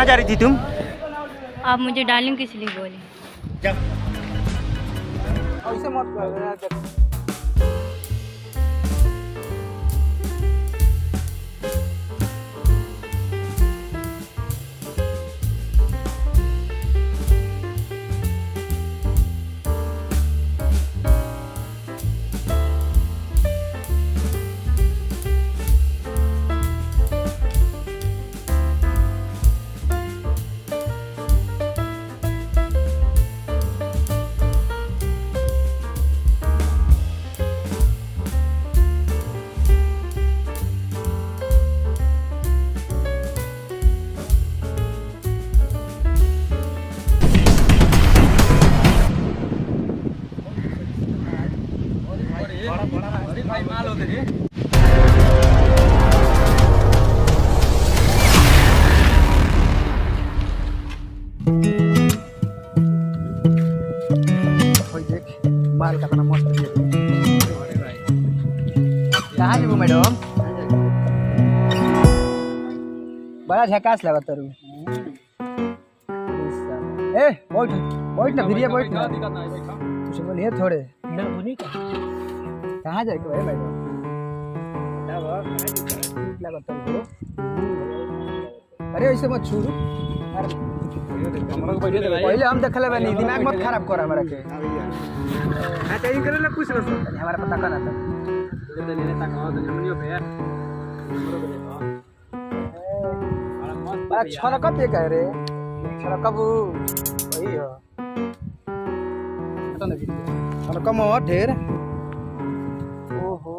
कहाँ जा रही थी तुम? आप मुझे डार्लिंग किस लिए बोले? जब ऐसे मत कर यार। भाई माल होते रे। भाई देख माल कितना मस्त दिए। कहाँ जीबू मैडम? बड़ा झकास लगा तारू। ए बैठ बैठ ना भिरिया बैठ ना। कुछ बोलिए थोड़े। ना बुनी का। कहाँ जाए के मैडम? लगा तारू। अरे ऐसे मत छू। पहले हम देखले बानी, दिमाग मत खराब कर हमरा के। हां चाहिए करे ला पूछ लो सर, हमारा पता का ना था। दे लेने तक आओ तो हमनियो पे बड़ा छरकत ये कह रे। छरकबू वही हो तो नहीं छरकम हो ढेर। ओहो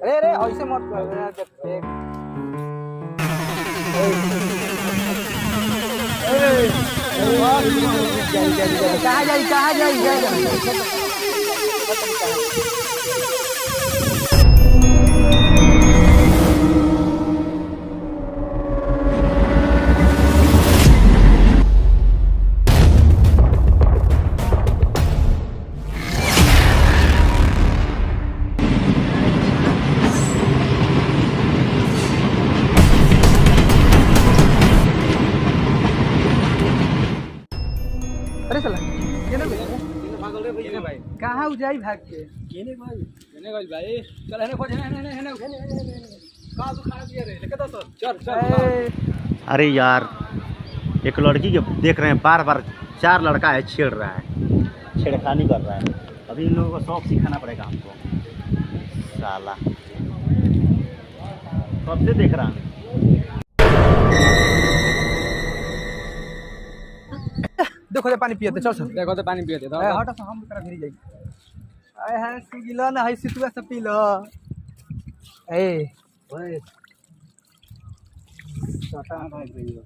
अरे अरे ऐसे मत कर यार। देख कहाँ जाई अरे चला केने भागल रे भैया भाई। कहाँ उजाई भाग के केने भाई चल हेने खोज हेने का तू खा दिया रे लेके तो चल चल। अरे यार एक लड़की के देख रहे हैं, बार बार 4 लड़का है छेड़ रहा है, छेड़खानी कर रहा है। अभी इन लोगों को शौक सिखाना पड़ेगा हमको। साला कब से देख रहा हूँ। देखो दे पानी पियते चल सब। देखो तो पानी पिए थे। हट से हम तरह गिर जाई। आए है सिगिला ना है सितुआ से पी लो। ए ओए छोटा भाई गइयो।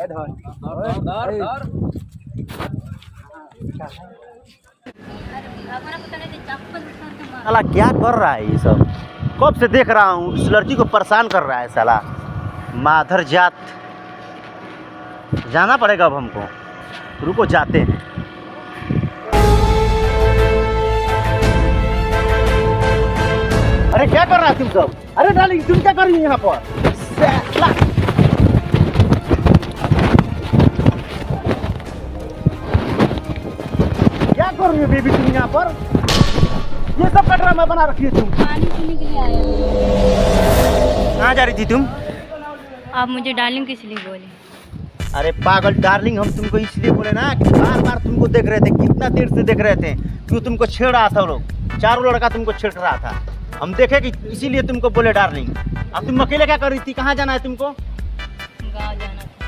ए धर साला क्या कर रहा है ये सब? कब से देख रहा हूँ, इस लड़की को परेशान कर रहा है साला। माधर जात। जाना पड़ेगा अब हमको। रुको जाते हैं। अरे क्या कर रहा है तुम सब? अरे डार्लिंग तुम क्या कर रही हो यहाँ पर? क्या कर रही हो बेबी तुम यहाँ पर? ये सब का ड्रामा बना रखी है तुम। पानी पीने के लिए आया। कहाँ जा रही थी तुम? आप मुझे डार्लिंग किस लिए बोले? अरे पागल, डार्लिंग हम तुमको इसलिए बोले ना कि बार बार तुमको देख रहे थे, कितना देर से देख रहे थे। क्यों तुमको छेड़ रहा था लोग, 4 लड़का तुमको छेड़ रहा था। हम देखे कि इसीलिए तुमको बोले डार्लिंग। अब तुम अकेले क्या कर रही थी? कहाँ जाना है तुमको?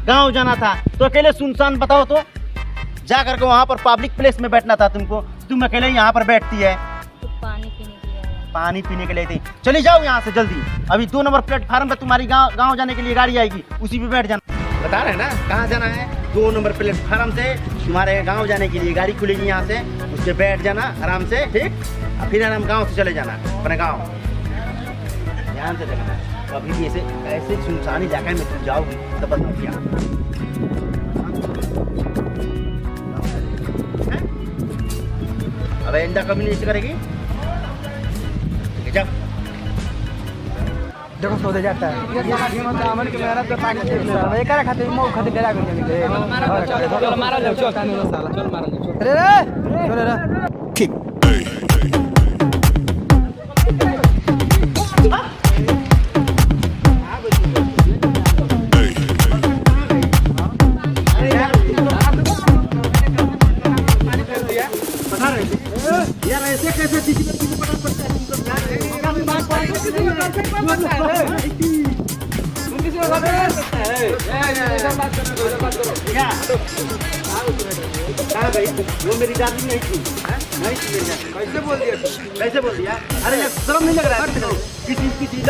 गाँव जाना था। तो अकेले सुनसान बताओ तो, जा करके वहाँ पर पब्लिक प्लेस में बैठना था तुमको। तुम अकेले यहाँ पर बैठती है। तो पानी पीने के लिए आया। पानी पीने के लिए थी। चली जाओ यहाँ से जल्दी। अभी 2 नंबर प्लेटफार्म पे तुम्हारी गाँव जाने के लिए गाड़ी आएगी, उसी पे बैठ जाना। बता रहे हैं ना कहाँ जाना है? 2 नंबर प्लेटफार्म से तुम्हारे गांव जाने के लिए गाड़ी खुलेगी यहाँ से, उस पर बैठ जाना आराम से, ठीक? और फिर हम गांव से चले जाना अपने गांव। ध्यान से देखना, कभी भी ऐसे सुनसान इलाके में तुम जाओगी तो बताओ क्या। अब इंदा कभी नहीं ऐसे करेगी। जाओ देखो सोते जाता है ये दामन के मेहनत पे पानी देख ले रहा है एकरा खातिर मौ खातिर डरा गया निकले चल मारा जाओ चल कानून साला चल मारा जाओ अरे रे चल रे ठीक यार ऐसे कैसे किसी को पता पड़ता है तुम लोग यार क्या भाई वो मेरी दादी नहीं थी नहीं थी मेरी दादी कैसे बोल दिया अरे यार शर्म नहीं लग रहा है किसी